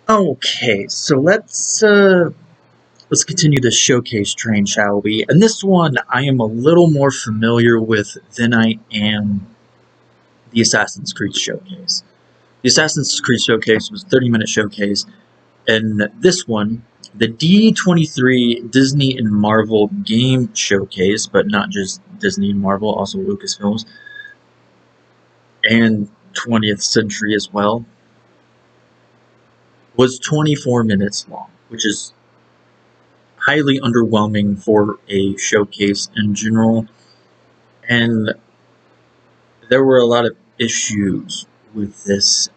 Okay, so let's continue the showcase train, shall we? And this one I am a little more familiar with than I am the Assassin's Creed showcase. The Assassin's Creed showcase was a 30-minute showcase, and this one, the D23 Disney and Marvel game showcase, but not just Disney and Marvel, also Lucasfilms, and 20th Century as well, was 24 minutes long, which is highly underwhelming for a showcase in general. And there were a lot of issues with this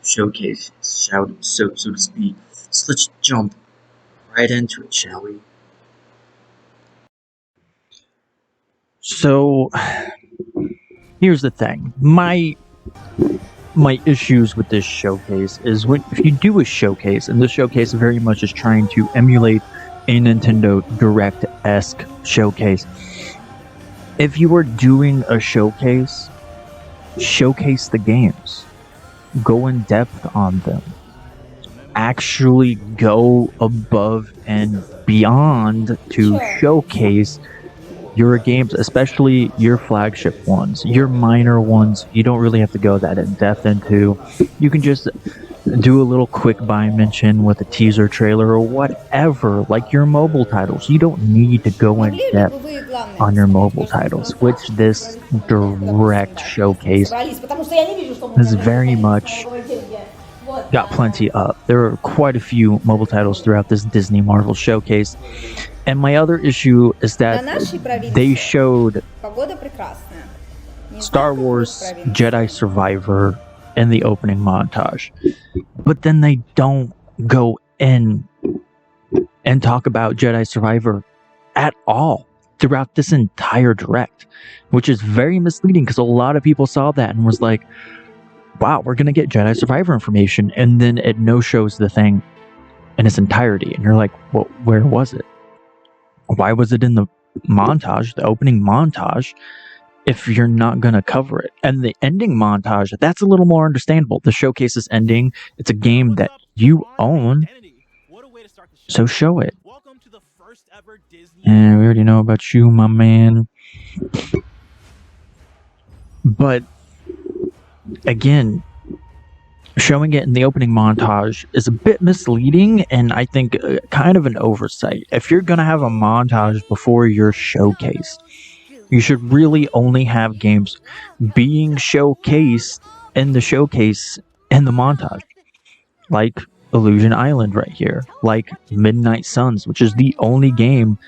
showcase, so to speak. So let's jump right into it, shall we? So here's the thing. My issues with this showcase is if you do a showcase, and this showcase very much is trying to emulate a Nintendo Direct-esque showcase. If you are doing a showcase the games. Go in depth on them. Actually go above and beyond to showcase your games, especially your flagship ones. Your minor ones, you don't really have to go that in depth into. You can just do a little quick by mention with a teaser trailer or whatever, like your mobile titles. You don't need to go in depth on your mobile titles, which this direct showcase is very much got plenty of. There are quite a few mobile titles throughout this Disney Marvel showcase. And my other issue is that they showed Star Wars Jedi Survivor in the opening montage. But then they don't go in and talk about Jedi Survivor at all throughout this entire direct, which is very misleading because a lot of people saw that and was like, wow, we're going to get Jedi Survivor information, and then it no-shows the thing in its entirety. And you're like, well, where was it? Why was it in the montage, the opening montage, if you're not going to cover it? And the ending montage, that's a little more understandable. The showcase is ending. It's a game that you own, so show it. And we already know about you, my man. But again, showing it in the opening montage is a bit misleading, and I think kind of an oversight. If you're going to have a montage before your showcase, you should really only have games being showcased in the showcase in the montage. Like Illusion Island right here. Like Midnight Suns, which is the only game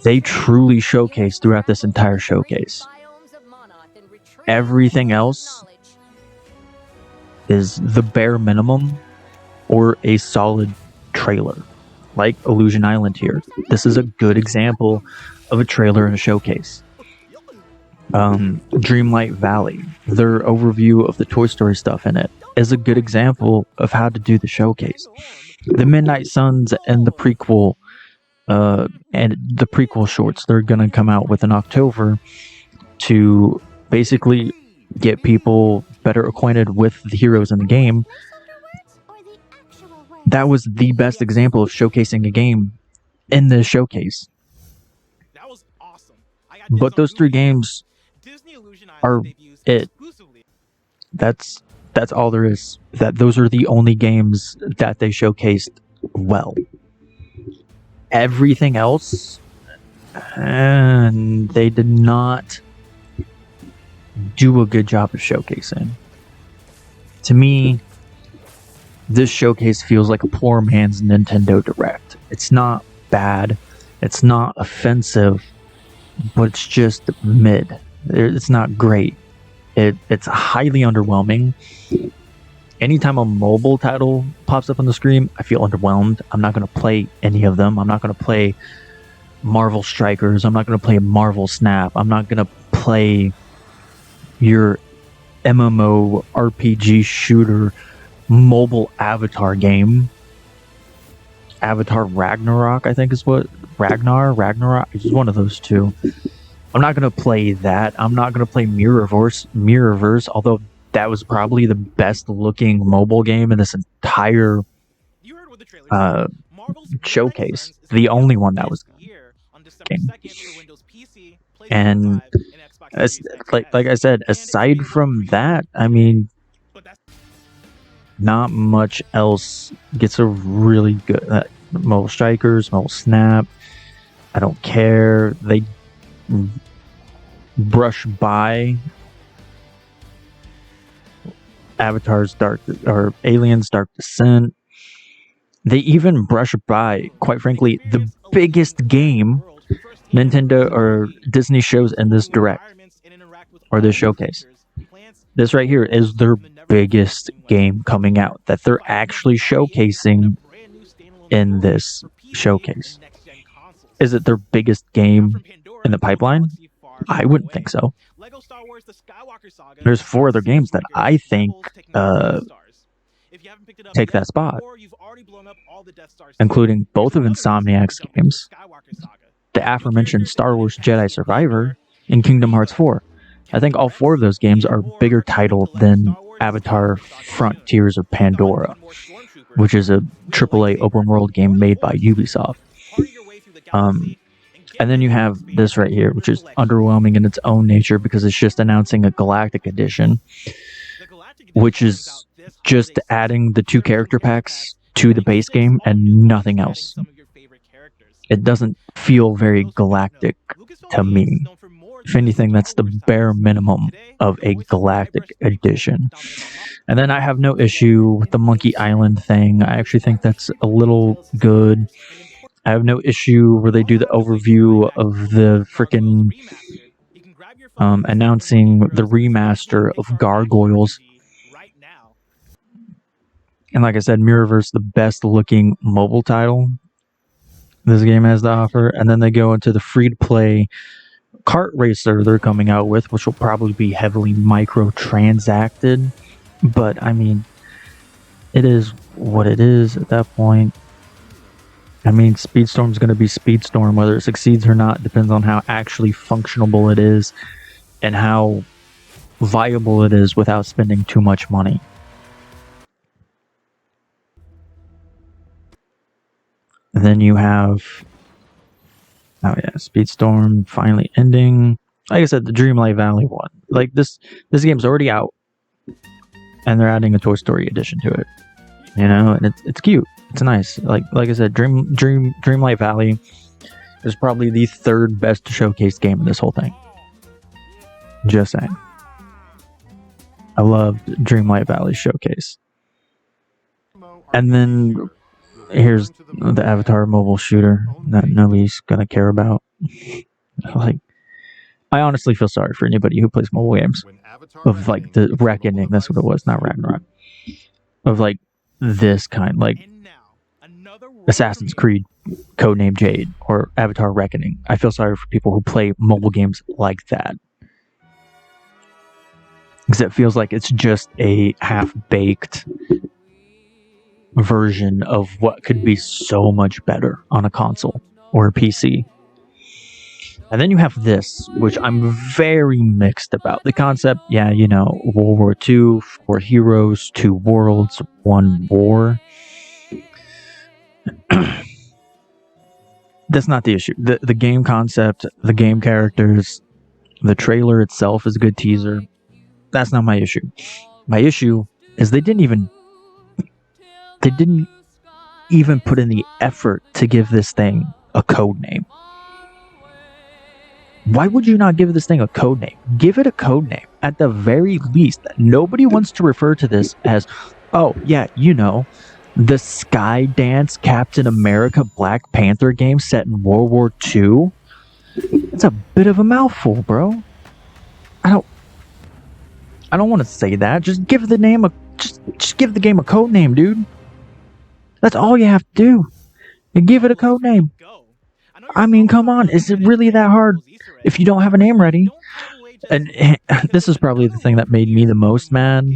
they truly showcase throughout this entire showcase. Everything else is the bare minimum or a solid trailer. Like Illusion Island here. This is a good example of a trailer in a showcase. Dreamlight Valley, their overview of the Toy Story stuff in it, is a good example of how to do the showcase. The Midnight Suns and the prequel shorts they're going to come out with in October to basically get people better acquainted with the heroes in the game. That was the best example of showcasing a game in the showcase. That was awesome. But those three games are it. That's all there is. Those are the only games that they showcased well. Everything else, and they did not do a good job of showcasing. To me, this showcase feels like a poor man's Nintendo Direct. It's not bad, it's not offensive, but it's just mid. It's not great. It's highly underwhelming. Anytime a mobile title pops up on the screen, I feel underwhelmed. I'm not going to play any of them. I'm not going to play Marvel Strikers. I'm not going to play Marvel Snap. I'm not going to play your MMO RPG shooter mobile Avatar game. Avatar Ragnarok, I think is what. Ragnarok. It's one of those two. I'm not going to play that. I'm not going to play Mirrorverse, although that was probably the best looking mobile game in this entire You heard what the trailer said. Marvel's Midnight showcase. Suns is The coming only out one that was this year on December game. 2nd for Windows PC, PlayStation And 5, and Xbox Series X and like I S. said, And it's aside available from for that, pre-order I mean, but that's not much else gets a really good Mobile Strikers, Mobile Snap. I don't care. They brush by Avatar's Dark or Aliens Dark Descent. They even brush by, quite frankly, the biggest game Nintendo or Disney shows in this direct or this showcase. This right here is their biggest game coming out that they're actually showcasing in this showcase. Is it their biggest game in the pipeline? I wouldn't think so. There's 4 other games that I think take that spot, including both of Insomniac's games, the aforementioned Star Wars Jedi Survivor, and Kingdom Hearts 4. I think all 4 of those games are bigger title than Avatar Frontiers of Pandora, which is a AAA open world game made by Ubisoft. And then you have this right here, which is underwhelming in its own nature because it's just announcing a Galactic Edition, which is just adding the 2 character packs to the base game and nothing else. It doesn't feel very galactic to me. If anything, that's the bare minimum of a Galactic Edition. And then I have no issue with the Monkey Island thing. I actually think that's a little good. I have no issue where they do the overview of the freaking announcing the remaster of Gargoyles. And like I said, Mirrorverse, the best looking mobile title this game has to offer. And then they go into the free-to-play kart racer they're coming out with, which will probably be heavily microtransacted. But, I mean, it is what it is at that point. I mean, Speedstorm's going to be Speedstorm. Whether it succeeds or not depends on how actually functionable it is and how viable it is without spending too much money. And then you have, oh yeah, Speedstorm finally ending. Like I said, the Dreamlight Valley one. Like this game's already out, and they're adding a Toy Story edition to it. You know, and it's cute. It's nice. Like I said, Dreamlight Valley is probably the 3rd best showcase game in this whole thing. Just saying. I loved Dreamlight Valley showcase. And then here's the Avatar mobile shooter that nobody's gonna care about. Like, I honestly feel sorry for anybody who plays mobile games of like the Reckoning. That's what it was, not Ragnarok. Of like this kind, like Assassin's Creed Codename Jade or Avatar Reckoning. I feel sorry for people who play mobile games like that, because it feels like it's just a half-baked version of what could be so much better on a console or a PC. And then you have this, which I'm very mixed about. The concept, yeah, you know, World War II, 4 heroes, 2 worlds, 1 war. That's not the issue. The game concept, the game characters, the trailer itself is a good teaser. That's not my issue. My issue is they didn't even put in the effort to give this thing a code name. Why would you not give this thing a code name? Give it a code name. At the very least, nobody wants to refer to this as, oh, yeah, you know, the Skydance Captain America Black Panther game set in World War II. It's a bit of a mouthful, bro. I don't want to say that. Just give the name just give the game a code name, dude. That's all you have to do. And give it a code name. I mean, come on. Is it really that hard if you don't have a name ready? And this is probably the thing that made me the most mad,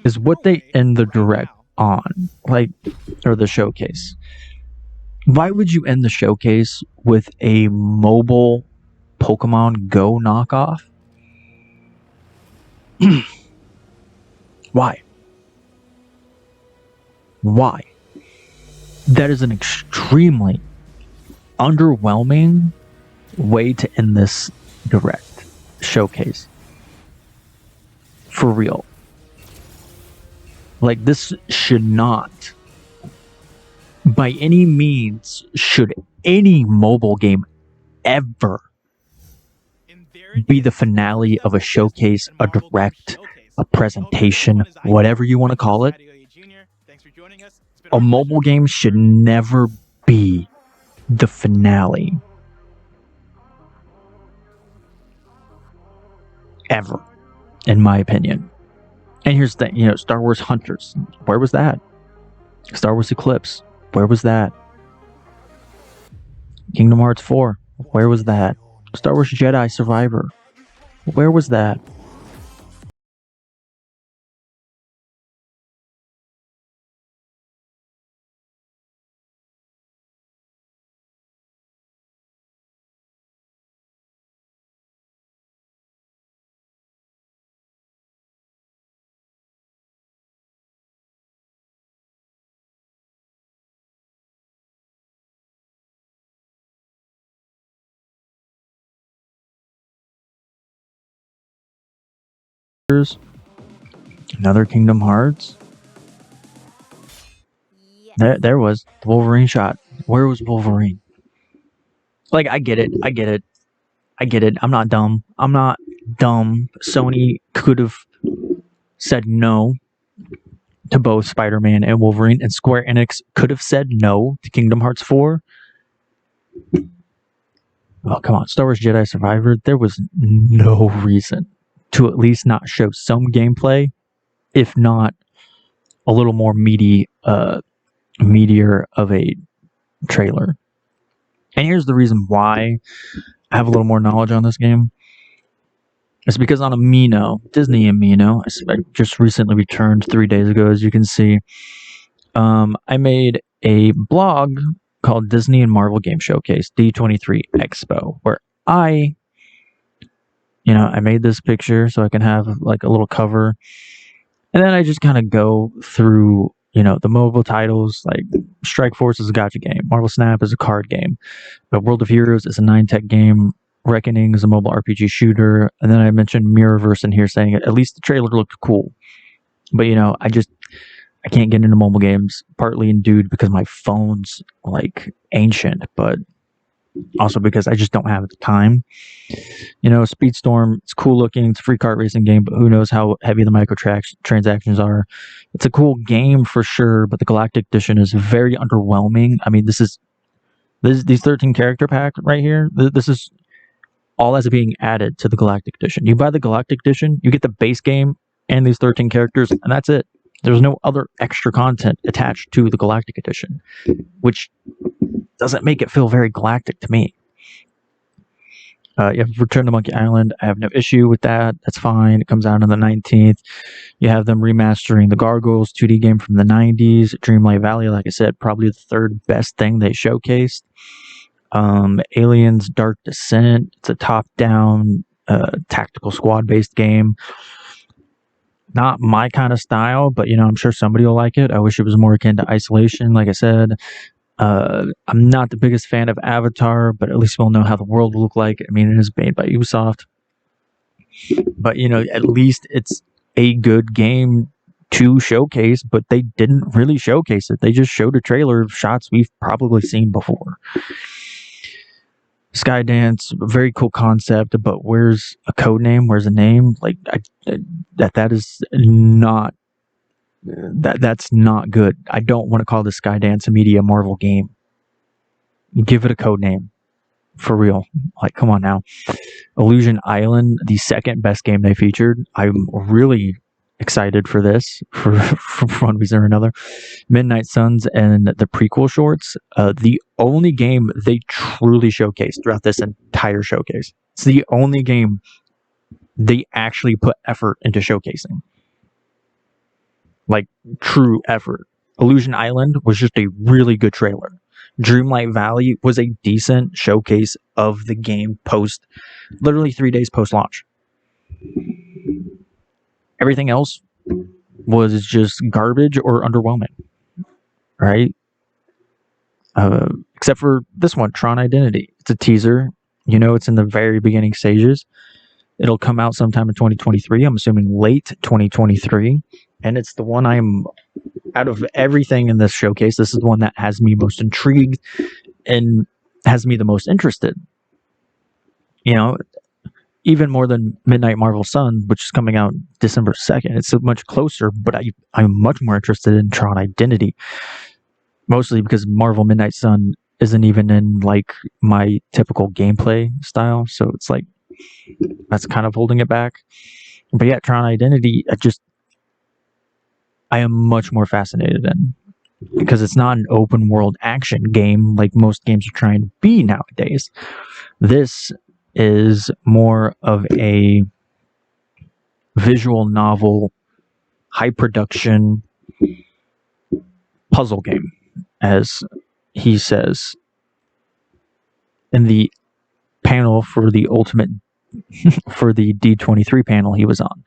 is what they end the direct on, like, or the showcase. Why would you end the showcase with a mobile Pokemon Go knockoff? Why? Why? That is an extremely underwhelming way to end this direct showcase. For real. Like, this should not, by any means, should any mobile game ever be the finale of a showcase, a direct, a presentation, whatever you want to call it. A mobile game should never be the finale. Ever. In my opinion. And here's the thing, Star Wars Hunters, where was that? Star Wars Eclipse, where was that? Kingdom Hearts 4, where was that? Star Wars Jedi Survivor, where was that? Another Kingdom Hearts. There was the Wolverine shot. Where was Wolverine? Like, I get it. I'm not dumb. Sony could have said no to both Spider-Man and Wolverine, and Square Enix could have said no to Kingdom Hearts 4. Oh, come on. Star Wars Jedi Survivor, there was no reason to at least not show some gameplay, if not a little more meatier of a trailer. And here's the reason why I have a little more knowledge on this game. It's because on Amino, Disney Amino, I just recently returned 3 days ago, as you can see. I made a blog called Disney and Marvel Game Showcase, D23 Expo, where I made this picture so I can have like a little cover. And then I just kind of go through, the mobile titles, like Strike Force is a gacha game, Marvel Snap is a card game, but World of Heroes is a 9-tech game, Reckoning is a mobile RPG shooter, and then I mentioned Mirrorverse in here, saying at least the trailer looked cool. But I can't get into mobile games, partly induced because my phone's like ancient, but also because I just don't have the time. Speedstorm, it's cool looking, it's a free kart racing game, but who knows how heavy the microtransactions are. It's a cool game for sure, but the Galactic Edition is very underwhelming. I mean, these 13 character pack right here, this is all as being added to the Galactic Edition. You buy the Galactic Edition, you get the base game and these 13 characters, and that's it. There's no other extra content attached to the Galactic Edition, which doesn't make it feel very galactic to me. You have Return to Monkey Island. I have no issue with that. That's fine. It comes out on the 19th. You have them remastering the Gargoyles 2D game from the 90s. Dreamlight Valley, like I said, probably the third best thing they showcased. Aliens Dark Descent. It's a top-down tactical squad-based game. Not my kind of style, but I'm sure somebody will like it. I wish it was more akin to Isolation, like I said. I'm not the biggest fan of Avatar, but at least we'll know how the world will look like. I mean, it is made by Ubisoft. But, at least it's a good game to showcase, but they didn't really showcase it. They just showed a trailer of shots we've probably seen before. Skydance, very cool concept, but where's a code name? Where's a name? Like, that is not... That's not good. I don't want to call the Skydance a media Marvel game. Give it a code name. For real. Like, come on now. Illusion Island, the second best game they featured. I'm really excited for this, for one reason or another. Midnight Suns and the prequel shorts, the only game they truly showcased throughout this entire showcase. It's the only game they actually put effort into showcasing. Like, true effort. Illusion Island was just a really good trailer. Dreamlight Valley was a decent showcase of the game literally 3 days post-launch. Everything else was just garbage or underwhelming, right? Except for this one, Tron Identity. It's a teaser. You know, it's in the very beginning stages. It'll come out sometime in 2023. I'm assuming late 2023. And it's the one out of everything in this showcase, this is the one that has me most intrigued and has me the most interested. You know, even more than Midnight Marvel Sun, which is coming out December 2nd. It's so much closer, but I'm much more interested in Tron Identity. Mostly because Marvel Midnight Sun isn't even in like my typical gameplay style, so it's like that's kind of holding it back. But yeah, Tron Identity, I am much more fascinated in because it's not an open world action game like most games are trying to be nowadays. This is more of a visual novel, high production puzzle game, as he says in the panel for the ultimate for the D23 panel he was on.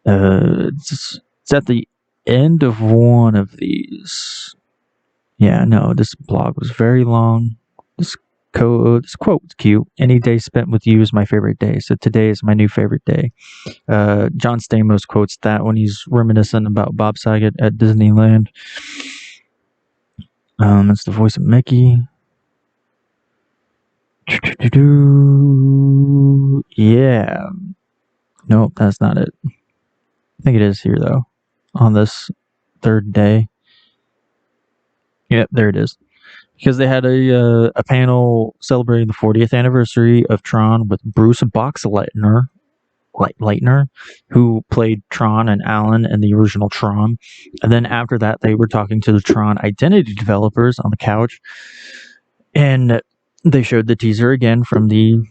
It's at the end of one of these. Yeah, no, this blog was very long. This quote was cute. Any day spent with you is my favorite day, so today is my new favorite day. John Stamos quotes that when he's reminiscing about Bob Saget at Disneyland. It's the voice of Mickey. Yeah. Nope, that's not it. I think it is here, though. On this third day. Yep, there it is. Because they had a panel celebrating the 40th anniversary of Tron with Bruce Boxleitner, who played Tron and Alan in the original Tron. And then after that, they were talking to the Tron Identity developers on the couch. And they showed the teaser again from the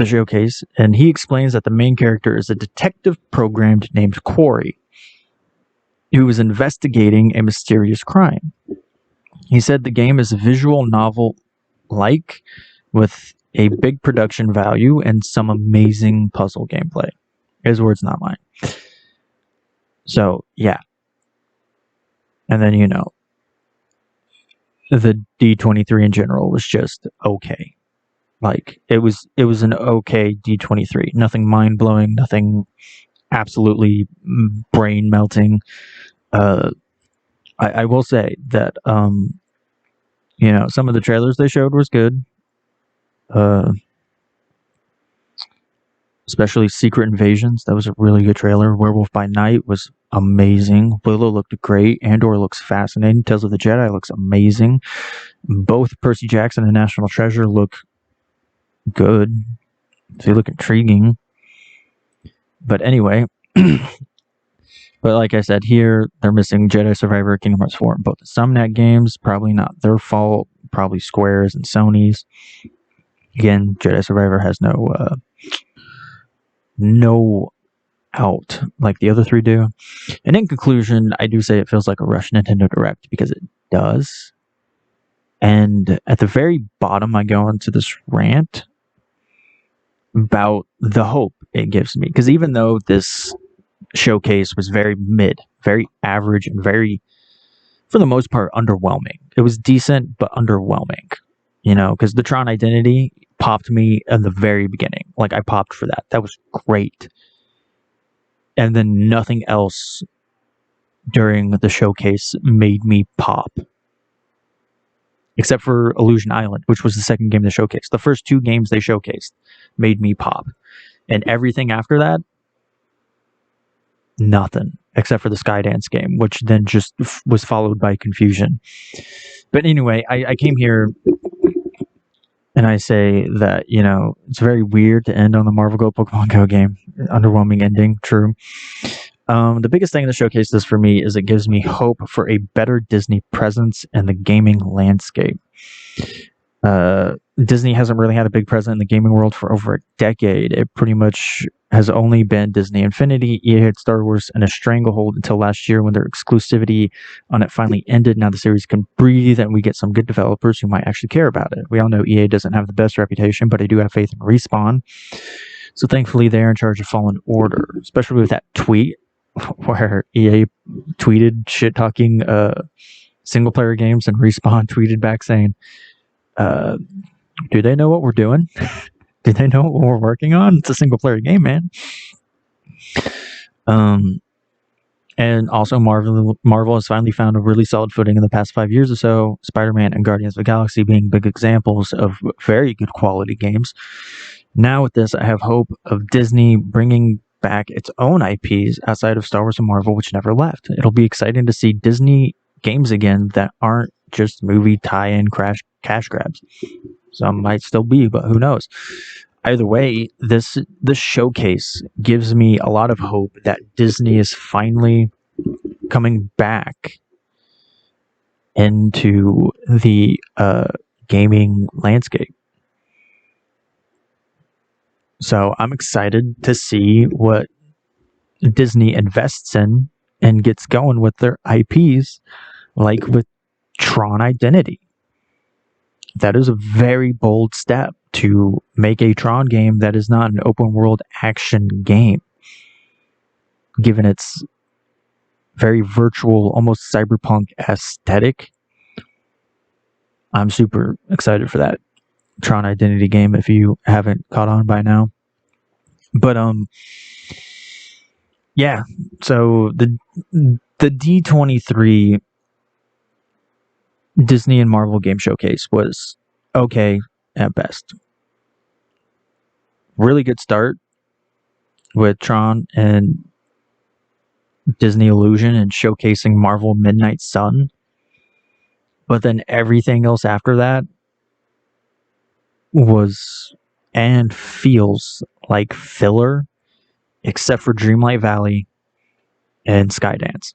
showcase. And he explains that the main character is a detective programmed named Quarry, who is investigating a mysterious crime. He said the game is a visual novel-like with a big production value and some amazing puzzle gameplay. His words, not mine. So, yeah. And then, the D23 in general was just okay. Like, it was an okay D23. Nothing mind-blowing, nothing absolutely brain-melting. I will say that, some of the trailers they showed was good. Especially Secret Invasions. That was a really good trailer. Werewolf by Night was amazing. Willow looked great. Andor looks fascinating. Tales of the Jedi looks amazing. Both Percy Jackson and National Treasure look good. They look intriguing. But anyway... But like I said, here, they're missing Jedi Survivor, Kingdom Hearts 4, and both the Sumnet games. Probably not their fault. Probably Square's and Sony's. Again, Jedi Survivor has no out like the other three do. And in conclusion, I do say it feels like a rushed Nintendo Direct because it does. And at the very bottom, I go into this rant about the hope it gives me. Because even though this showcase was very mid, very average, and very, for the most part, underwhelming. It was decent, but underwhelming. Because the Tron Identity popped me in the very beginning. Like, I popped for that. That was great. And then nothing else during the showcase made me pop. Except for Illusion Island, which was the second game they showcased. The first two games they showcased made me pop. And everything after that, nothing, except for the Skydance game, which then just was followed by confusion. But anyway, I came here and I say that, it's very weird to end on the Marvel Go Pokemon Go game. Underwhelming ending, true. The biggest thing in the showcase does for me is it gives me hope for a better Disney presence in the gaming landscape. Disney hasn't really had a big presence in the gaming world for over a decade. It pretty much has only been Disney Infinity, EA had Star Wars, and a stranglehold until last year when their exclusivity on it finally ended. Now the series can breathe and we get some good developers who might actually care about it. We all know EA doesn't have the best reputation, but I do have faith in Respawn. So thankfully they're in charge of Fallen Order, especially with that tweet where EA tweeted shit talking single player games, and Respawn tweeted back saying, do they know what we're doing? Do they know what we're working on? It's a single player game, man. And also Marvel has finally found a really solid footing in the past 5 years or so, Spider-Man and Guardians of the Galaxy being big examples of very good quality games. Now with this, I have hope of Disney bringing back its own IPs outside of Star Wars and Marvel, which never left. It'll be exciting to see Disney games again that aren't just movie tie-in cash grabs. Some might still be, but who knows? Either way, this showcase gives me a lot of hope that Disney is finally coming back into the gaming landscape. So I'm excited to see what Disney invests in and gets going with their IPs, like with Tron Identity. That is a very bold step to make a Tron game that is not an open world action game, given its very virtual, almost cyberpunk aesthetic. I'm super excited for that Tron Identity game if you haven't caught on by now. But yeah, so the D23 Disney and Marvel game showcase was okay at best. Really good start with Tron and Disney Illusion and showcasing Marvel Midnight Sun. But then everything else after that was and feels like filler, except for Dreamlight Valley and Skydance.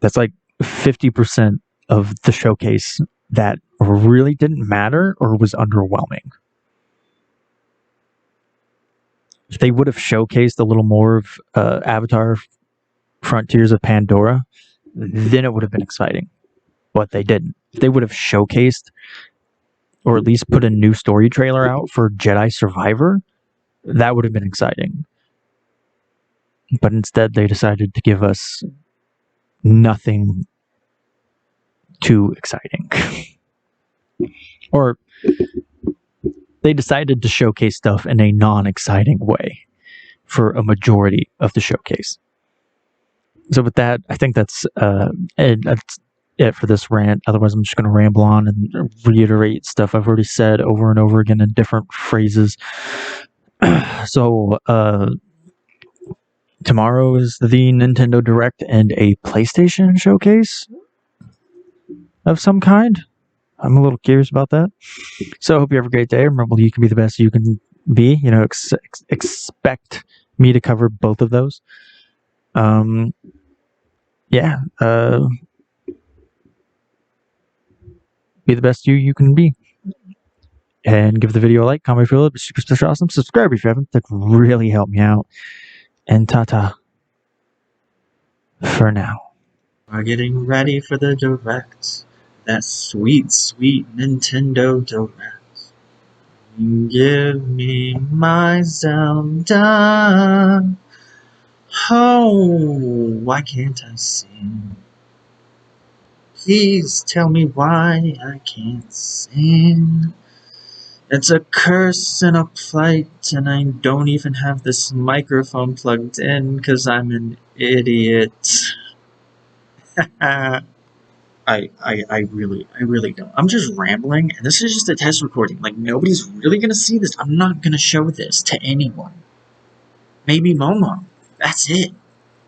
That's like 50% of the showcase that really didn't matter or was underwhelming. If they would have showcased a little more of Avatar Frontiers of Pandora, then it would have been exciting. But they didn't. If they would have showcased or at least put a new story trailer out for Jedi Survivor, that would have been exciting. But instead, they decided to give us nothing too exciting. Or they decided to showcase stuff in a non-exciting way for a majority of the showcase. So with that, I think that's it for this rant. Otherwise, I'm just going to ramble on and reiterate stuff I've already said over and over again in different phrases. So tomorrow is the Nintendo Direct and a PlayStation showcase of some kind. I'm a little curious about that. So I hope you have a great day. Remember, you can be the best you can be. You know, expect me to cover both of those. Yeah. Be the best you can be. And give the video a like, comment if you love it. Super special awesome. Subscribe if you haven't. That really helped me out. And ta-ta for now. Are getting ready for the Direct. That sweet, sweet Nintendo Direct. Give me my Zelda. Oh, why can't I sing? Please tell me why I can't sing. It's a curse and a plight, and I don't even have this microphone plugged in because I'm an idiot. I really don't. I'm just rambling, and this is just a test recording. Like, nobody's really gonna see this. I'm not gonna show this to anyone. Maybe Momo. That's it.